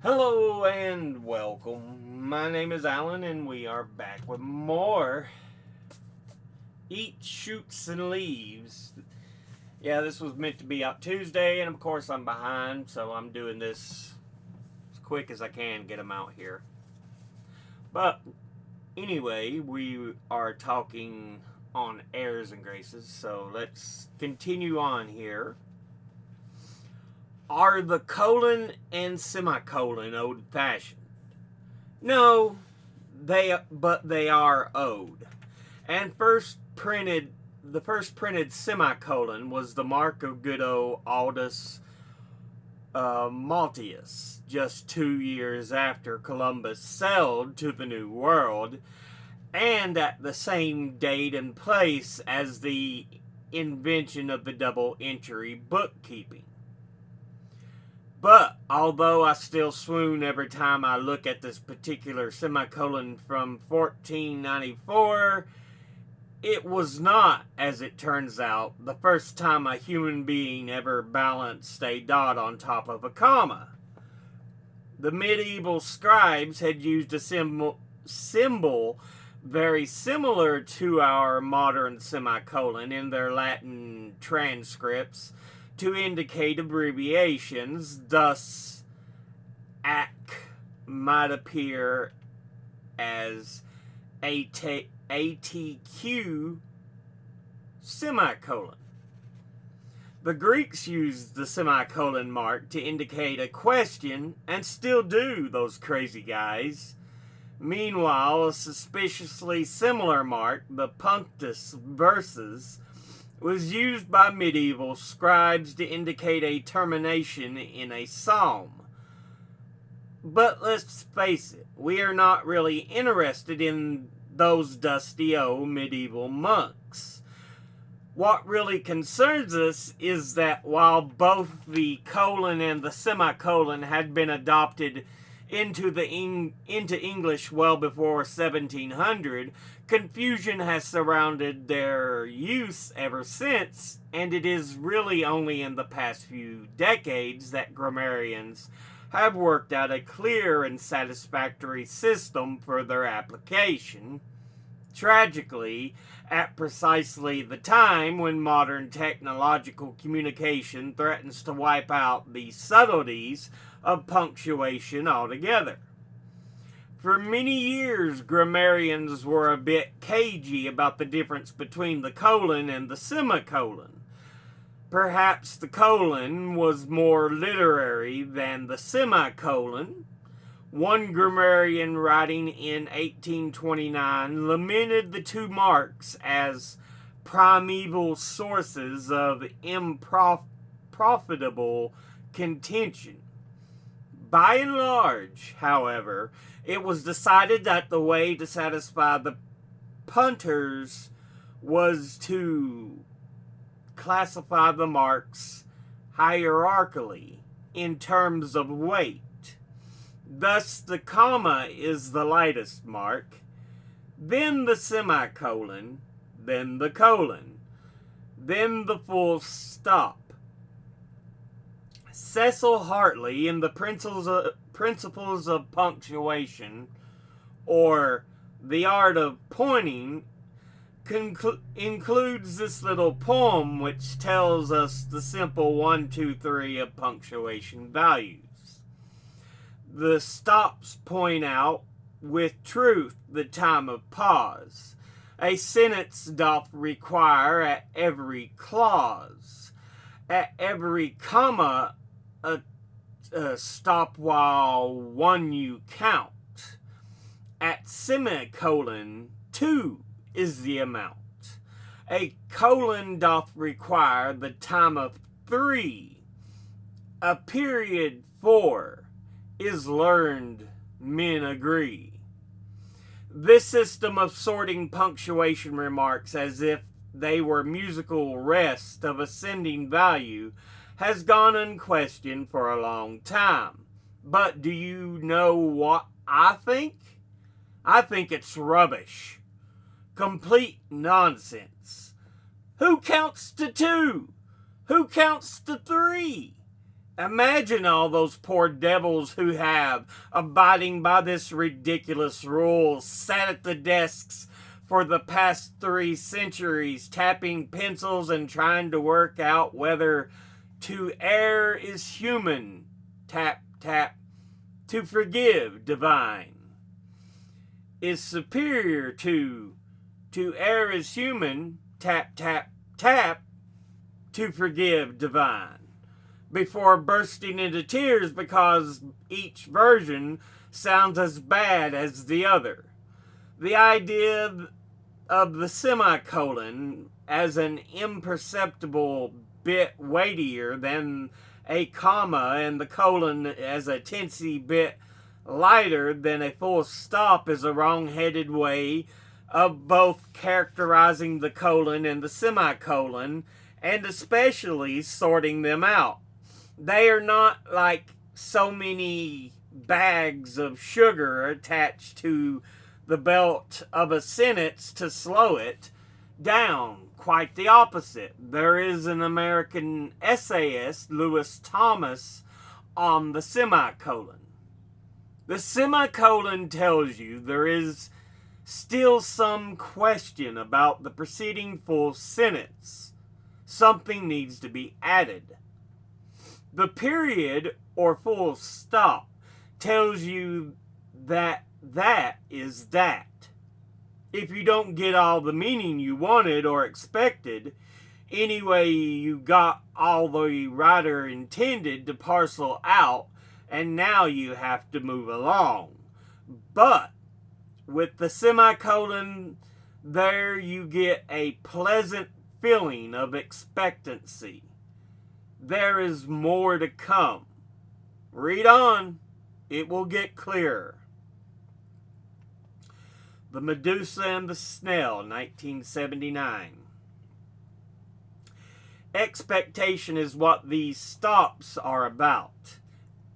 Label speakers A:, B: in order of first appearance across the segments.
A: Hello and welcome. My name is Alan, and we are back with more Eat Shoots and Leaves. Yeah, this was meant to be out Tuesday, and of course I'm behind, so I'm doing this as quick as I can get them out here. But anyway, we are talking on airs and graces, so let's continue on here. Are the colon and semicolon old fashioned? No, they are ode. And the first printed semicolon was the mark of good old Aldus Maltius, just 2 years after Columbus sailed to the New World, and at the same date and place as the invention of the double entry bookkeeping. But although I still swoon every time I look at this particular semicolon from 1494, it was not, as it turns out, the first time a human being ever balanced a dot on top of a comma. The medieval scribes had used a symbol very similar to our modern semicolon in their Latin transcripts to indicate abbreviations. Thus, AC might appear as ATQ semicolon. The Greeks used the semicolon mark to indicate a question, and still do, those crazy guys. Meanwhile, a suspiciously similar mark, the punctus versus, was used by medieval scribes to indicate a termination in a psalm. But let's face it, we are not really interested in those dusty old medieval monks. What really concerns us is that while both the colon and the semicolon had been adopted into English well before 1700, confusion has surrounded their use ever since, and it is really only in the past few decades that grammarians have worked out a clear and satisfactory system for their application. Tragically, at precisely the time when modern technological communication threatens to wipe out the subtleties of punctuation altogether. For many years, grammarians were a bit cagey about the difference between the colon and the semicolon. Perhaps the colon was more literary than the semicolon. One grammarian writing in 1829 lamented the two marks as primeval sources of unprofitable contention. By and large, however, it was decided that the way to satisfy the punters was to classify the marks hierarchically in terms of weight. Thus, the comma is the lightest mark, then the semicolon, then the colon, then the full stop. Cecil Hartley, in the Principles of Punctuation, or The Art of Pointing, includes this little poem which tells us the simple 1, 2, 3 of punctuation values. The stops point out with truth the time of pause. A sentence doth require at every clause, at every comma, a stop while one you count. At semicolon, 2 is the amount. A colon doth require the time of 3. A period 4 is learned, men agree. This system of sorting punctuation remarks as if they were musical rest of ascending value has gone unquestioned for a long time. But do you know what I think? I think it's rubbish. Complete nonsense. Who counts to 2? Who counts to 3? Imagine all those poor devils who have, abiding by this ridiculous rule, sat at the desks for the past 3 centuries, tapping pencils and trying to work out whether to err is human, tap, tap, to forgive, divine, is superior to err is human, tap, tap, tap, to forgive, divine, before bursting into tears because each version sounds as bad as the other. The idea of the semicolon as an imperceptible bit weightier than a comma and the colon as a teensy bit lighter than a full stop is a wrong-headed way of both characterizing the colon and the semicolon, and especially sorting them out. They are not like so many bags of sugar attached to the belt of a sentence to slow it down. Quite the opposite. There is an American essayist, Lewis Thomas, on the semicolon. The semicolon tells you there is still some question about the preceding full sentence. Something needs to be added. The period or full stop tells you that is that. If you don't get all the meaning you wanted or expected, anyway you got all the writer intended to parcel out, and now you have to move along. But with the semicolon there you get a pleasant feeling of expectancy. There is more to come. Read on. It will get clearer. The Medusa and the Snail, 1979. Expectation is what these stops are about.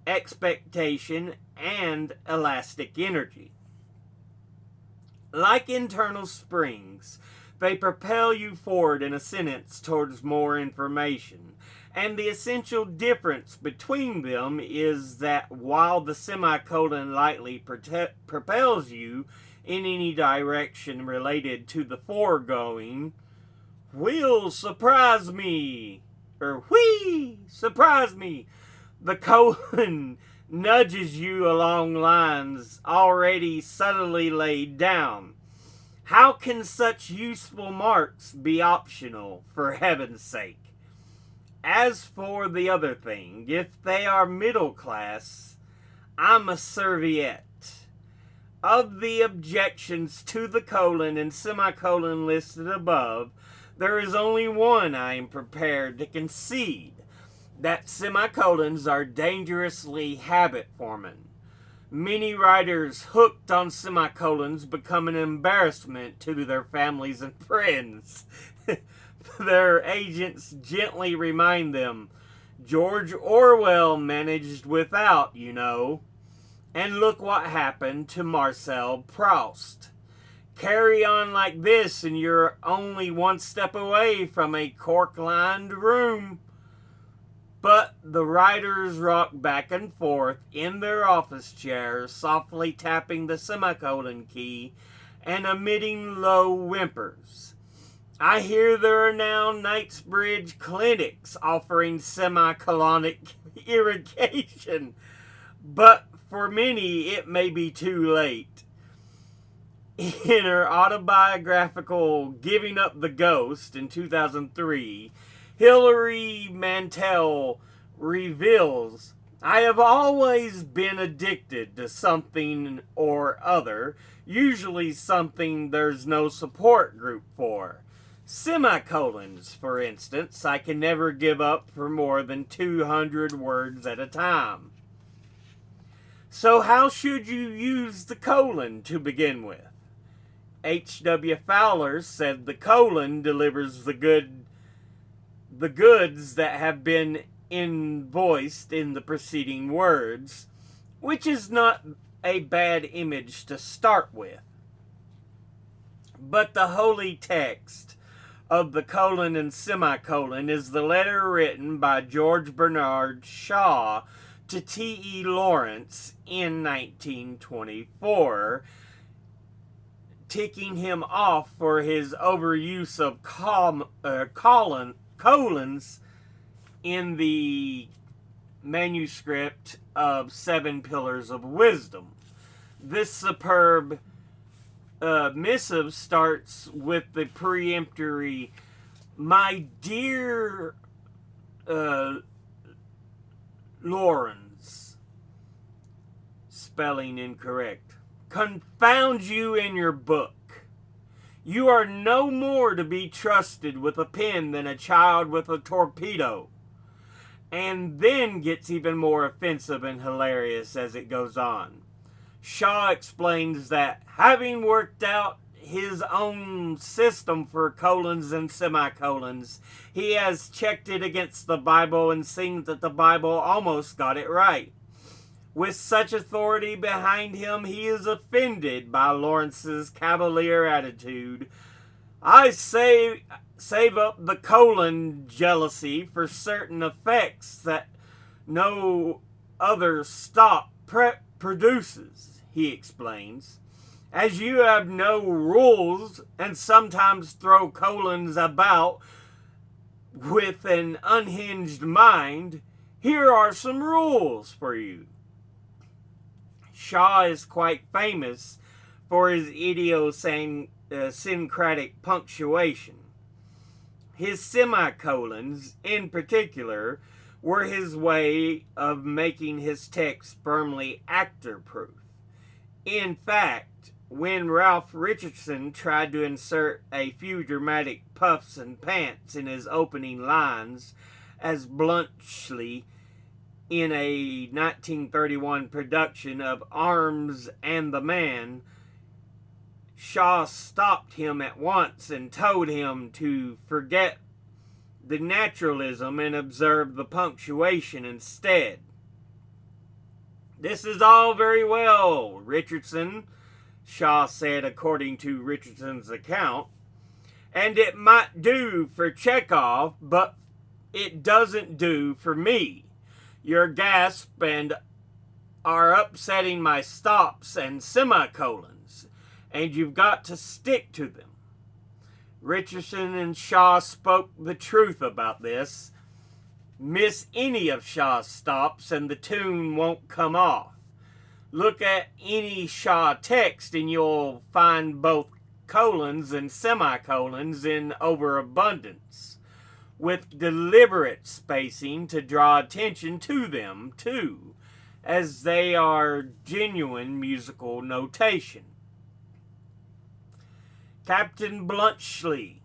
A: Expectation and elastic energy. Like internal springs, they propel you forward in a sentence towards more information. And the essential difference between them is that while the semicolon lightly propels you in any direction related to the foregoing, will surprise me, or whee, surprise me, the colon nudges you along lines already subtly laid down. How can such useful marks be optional, for heaven's sake? As for the other thing, if they are middle class, I'm a serviette. Of the objections to the colon and semicolon listed above, there is only one I am prepared to concede, that semicolons are dangerously habit-forming. Many writers hooked on semicolons become an embarrassment to their families and friends. Their agents gently remind them, George Orwell managed without, you know. And look what happened to Marcel Proust. Carry on like this and you're only one step away from a cork-lined room. But the writers rock back and forth in their office chairs, softly tapping the semicolon key and emitting low whimpers. I hear there are now Knightsbridge clinics offering semicolonic irrigation, but for many it may be too late. In her autobiographical Giving Up the Ghost in 2003, Hilary Mantel reveals, I have always been addicted to something or other, usually something there's no support group for. Semicolons, for instance, I can never give up for more than 200 words at a time. So how should you use the colon to begin with? H.W. Fowler said the colon delivers the goods that have been invoiced in the preceding words, which is not a bad image to start with. But the holy text of the colon and semicolon is the letter written by George Bernard Shaw to T.E. Lawrence in 1924, ticking him off for his overuse of colons in the manuscript of Seven Pillars of Wisdom. This superb missive starts with the peremptory, "My dear Lawrence," spelling incorrect, "confound you in your book. You are no more to be trusted with a pen than a child with a torpedo." And then gets even more offensive and hilarious as it goes on. Shaw explains that having worked out his own system for colons and semicolons, he has checked it against the Bible and seen that the Bible almost got it right. With such authority behind him, he is offended by Lawrence's cavalier attitude. "I say save up the colon jealousy for certain effects that no other stop produces," he explains. "As you have no rules and sometimes throw colons about with an unhinged mind, here are some rules for you." Shaw is quite famous for his idiosyncratic punctuation. His semicolons, in particular, were his way of making his text firmly actor-proof. In fact, when Ralph Richardson tried to insert a few dramatic puffs and pants in his opening lines as Bluntschli in a 1931 production of Arms and the Man, Shaw stopped him at once and told him to forget the naturalism and observe the punctuation instead. "This is all very well, Richardson," Shaw said according to Richardson's account, "and it might do for Chekhov, but it doesn't do for me. Your gasp and are upsetting my stops and semicolons, and you've got to stick to them." Richardson and Shaw spoke the truth about this. Miss any of Shaw's stops and the tune won't come off. Look at any Shaw text and you'll find both colons and semicolons in overabundance, with deliberate spacing to draw attention to them, too, as they are genuine musical notation. Captain Bluntschli,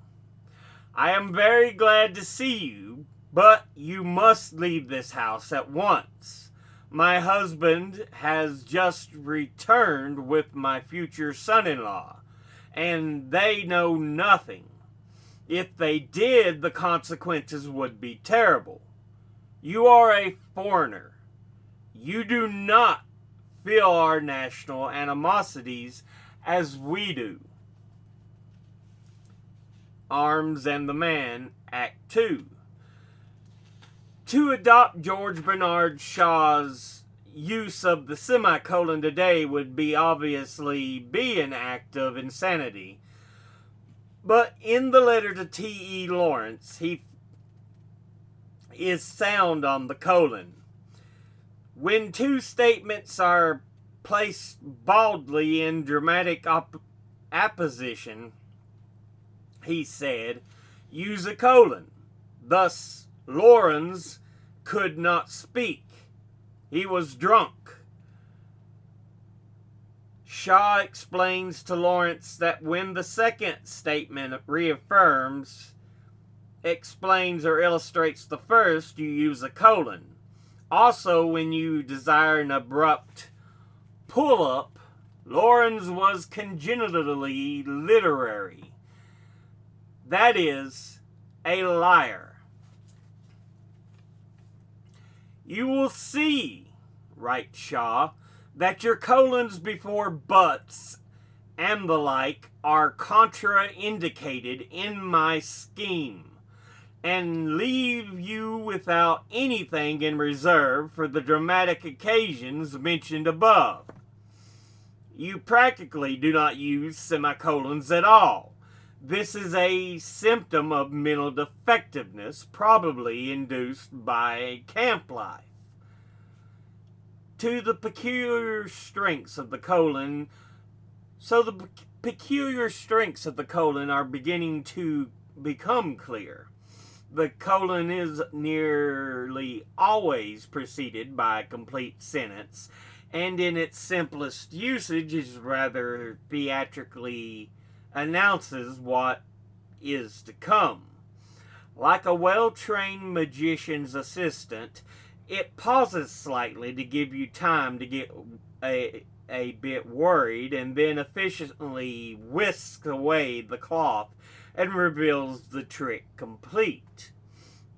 A: "I am very glad to see you, but you must leave this house at once. My husband has just returned with my future son-in-law, and they know nothing. If they did, the consequences would be terrible. You are a foreigner. You do not feel our national animosities as we do." Arms and the Man, Act 2. To adopt George Bernard Shaw's use of the semicolon today would be obviously an act of insanity. But in the letter to T.E. Lawrence, he is sound on the colon. When two statements are placed baldly in dramatic apposition, he said, use a colon. Thus, Lawrence could not speak. He was drunk. Shaw explains to Lawrence that when the second statement reaffirms, explains, or illustrates the first, you use a colon. Also, when you desire an abrupt pull-up, Lawrence was congenitally literary. That is, a liar. You will see, writes Shaw, that your colons before buts and the like are contraindicated in my scheme, and leave you without anything in reserve for the dramatic occasions mentioned above. You practically do not use semicolons at all. This is a symptom of mental defectiveness, probably induced by camp life. To the peculiar strengths of the colon, peculiar strengths of the colon are beginning to become clear. The colon is nearly always preceded by a complete sentence, and in its simplest usage is rather theatrically announces what is to come. Like a well-trained magician's assistant, it pauses slightly to give you time to get a bit worried, and then efficiently whisks away the cloth and reveals the trick complete.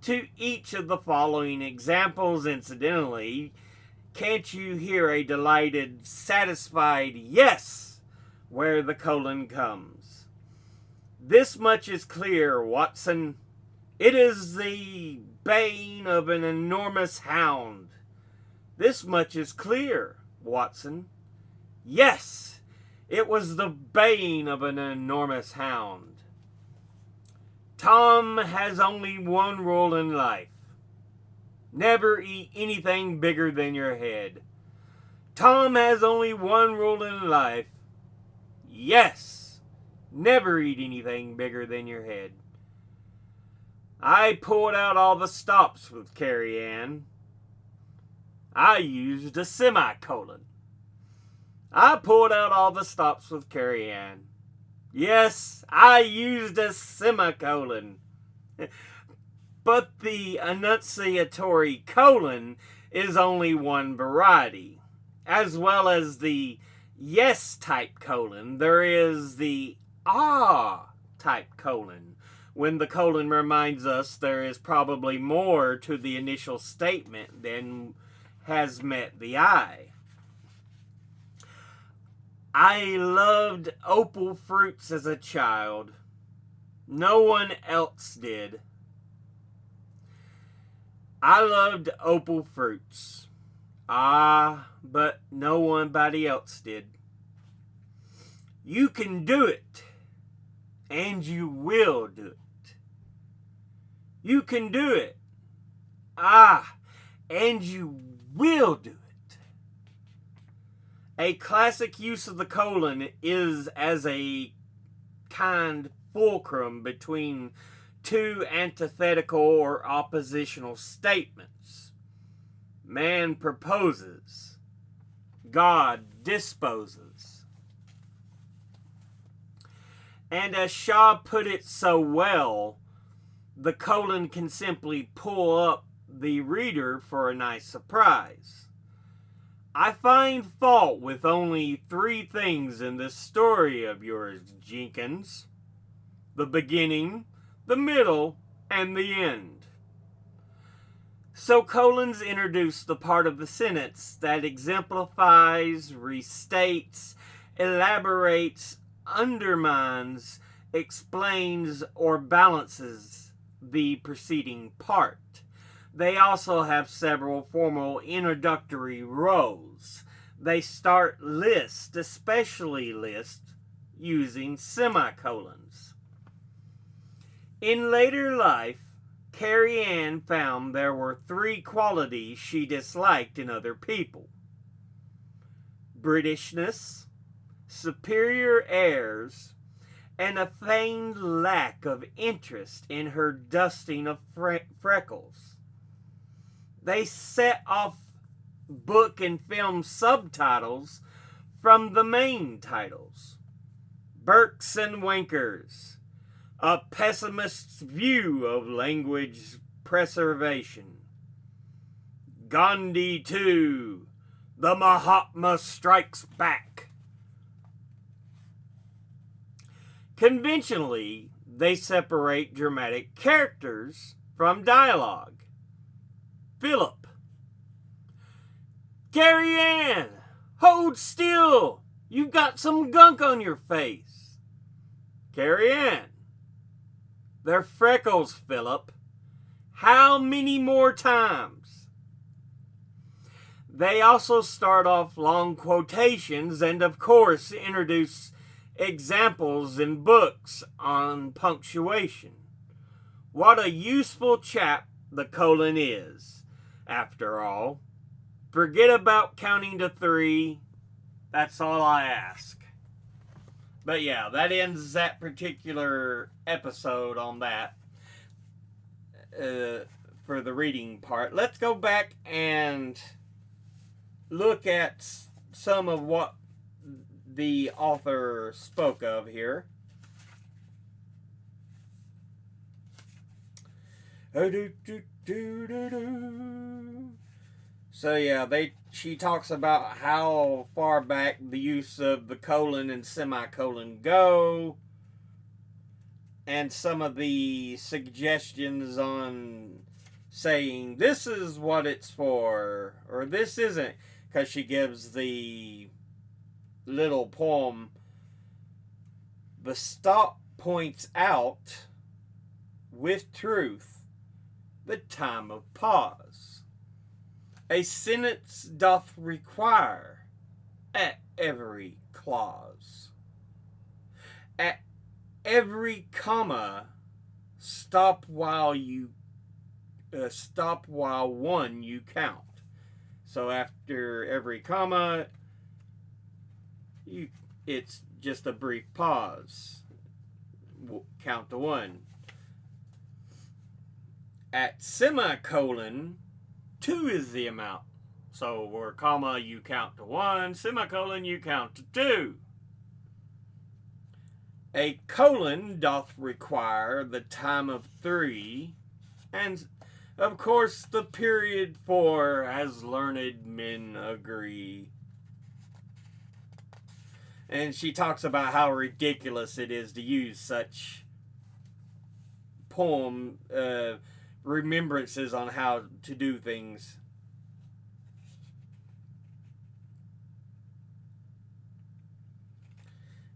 A: To each of the following examples, incidentally, can't you hear a delighted, satisfied yes where the colon comes? This much is clear, Watson. It is the baying of an enormous hound. This much is clear, Watson. Yes, it was the baying of an enormous hound. Tom has only one rule in life. Never eat anything bigger than your head. Tom has only one rule in life. Yes, never eat anything bigger than your head. I pulled out all the stops with Carrie Ann. I used a semicolon. I pulled out all the stops with Carrie Ann. Yes, I used a semicolon. But the enunciatory colon is only one variety. As well as the yes type colon, there is the ah type colon, when the colon reminds us there is probably more to the initial statement than has met the eye. I loved opal fruits as a child. No one else did. I loved opal fruits. But nobody else did. You can do it, and you will do it. You can do it. And you will do it. A classic use of the colon is as a kind fulcrum between two antithetical or oppositional statements. Man proposes. God disposes. And as Shaw put it so well, the colon can simply pull up the reader for a nice surprise. I find fault with only 3 things in this story of yours, Jenkins. The beginning, the middle, and the end. So colons introduce the part of the sentence that exemplifies, restates, elaborates, undermines, explains, or balances the preceding part. They also have several formal introductory rows. They start list, especially list, using semicolons. In later life, Carrie Ann found there were 3 qualities she disliked in other people: Britishness, superior airs, and a feigned lack of interest in her dusting of freckles. They set off book and film subtitles from the main titles. Burks and Winkers, a pessimist's view of language preservation. Gandhi 2, the Mahatma Strikes Back. Conventionally, they separate dramatic characters from dialogue. Philip. Carrie Ann, hold still. You've got some gunk on your face. Carrie Ann. They're freckles, Philip. How many more times? They also start off long quotations and, of course, introduce examples in books on punctuation. What a useful chap the colon is, after all. Forget about counting to 3. That's all I ask. But yeah, that ends that particular episode on that for the reading part. Let's go back and look at some of what the author spoke of here. So yeah, she talks about how far back the use of the colon and semicolon go, and some of the suggestions on saying this is what it's for, or this isn't, because she gives the little poem. The stop points out with truth the time of pause. A sentence doth require at every clause. At every comma, stop while one you count. So after every comma, it's just a brief pause. Count to 1. At semicolon, 2 is the amount. So where comma, you count to 1. Semicolon, you count to 2. A colon doth require the time of 3, and of course the period 4, as learned men agree. And she talks about how ridiculous it is to use such poem remembrances on how to do things.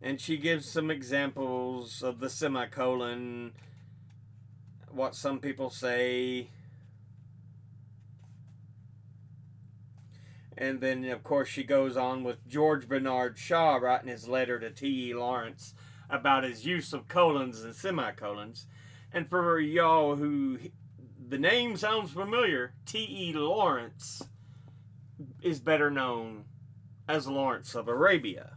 A: And she gives some examples of the semicolon, what some people say. And then, of course, she goes on with George Bernard Shaw writing his letter to T.E. Lawrence about his use of colons and semicolons. And for y'all who the name sounds familiar, T.E. Lawrence is better known as Lawrence of Arabia.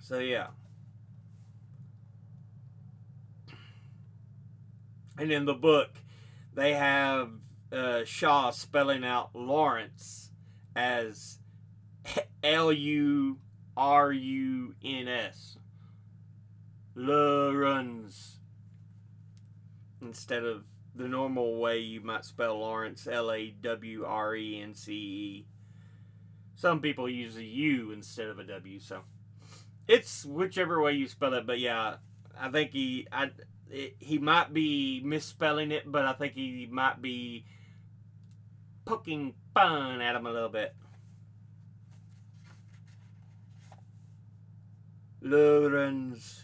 A: So, yeah. And in the book, they have Shaw spelling out Lawrence as Luruns. Lawrence. Instead of the normal way you might spell Lawrence, Lawrence. Some people use a U instead of a W, so it's whichever way you spell it. But yeah, I think he might be misspelling it, but I think he might be poking fun at him a little bit. Lawrence.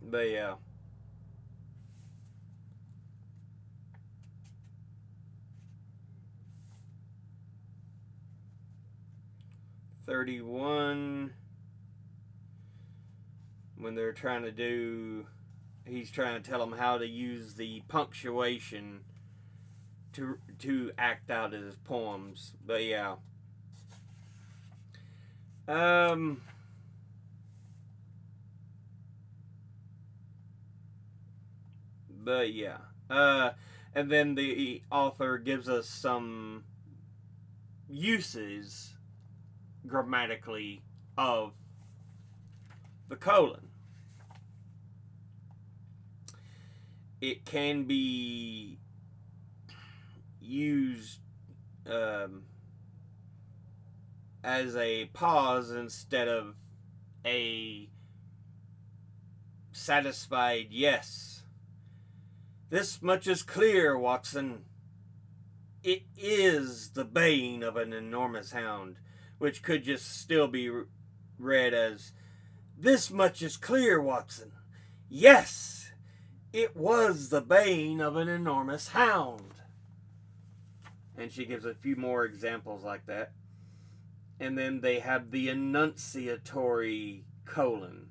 A: But yeah. (31) when they're trying to do, he's trying to tell them how to use the punctuation to act out his poems. But yeah. But yeah. And then the author gives us some uses grammatically of the colon. It can be used as a pause instead of a satisfied yes. This much is clear, Watson. It is the baying of an enormous hound, which could just still be read as, this much is clear, Watson. Yes, it was the baying of an enormous hound. And she gives a few more examples like that. And then they have the enunciatory colon,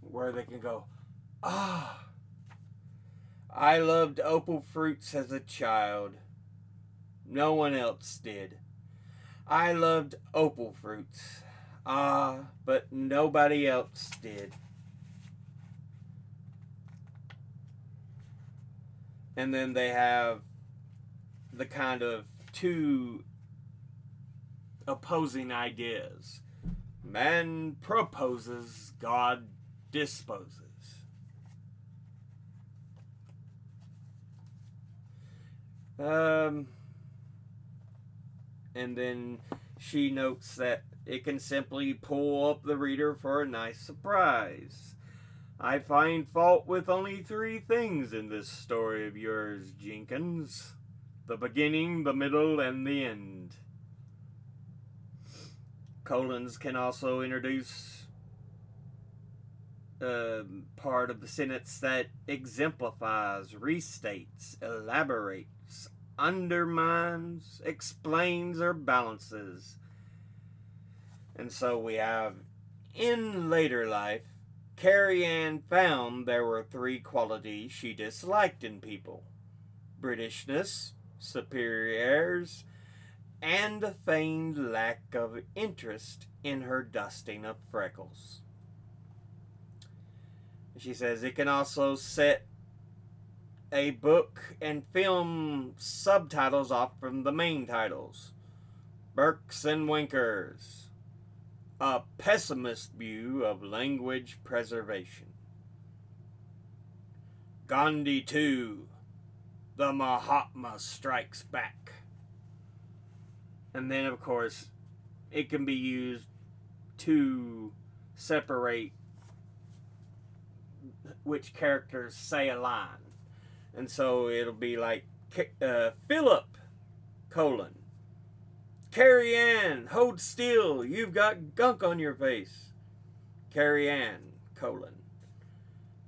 A: where they can go, ah, I loved opal fruits as a child. No one else did. I loved opal fruits. Ah, but nobody else did. And then they have the kind of two opposing ideas. Man proposes, God disposes. And then she notes that it can simply pull up the reader for a nice surprise. I find fault with only 3 things in this story of yours, Jenkins. The beginning, the middle, and the end. Colons can also introduce part of the sentence that exemplifies, restates, elaborates, undermines, explains, or balances. And so we have, in later life, Carrie Ann found there were 3 qualities she disliked in people: Britishness, superior airs, and a feigned lack of interest in her dusting of freckles. She says it can also set a book and film subtitles off from the main titles. Burks and Winkers, a pessimist view of language preservation. Gandhi 2, the Mahatma Strikes Back. And then, of course, it can be used to separate which characters say a line. And so it'll be like, Philip, colon, Carrie Ann, hold still, you've got gunk on your face. Carrie Ann, colon,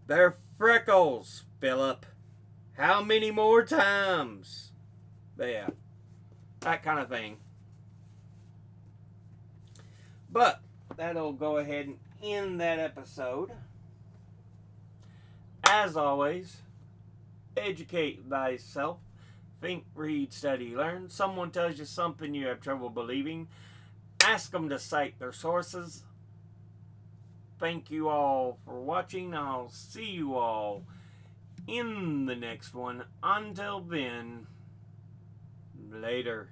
A: they're freckles, Philip. How many more times? Yeah, that kind of thing. But that'll go ahead and end that episode. As always, educate thyself. Think, read, study, learn. Someone tells you something you have trouble believing, ask them to cite their sources. Thank you all for watching. I'll see you all in the next one. Until then, later.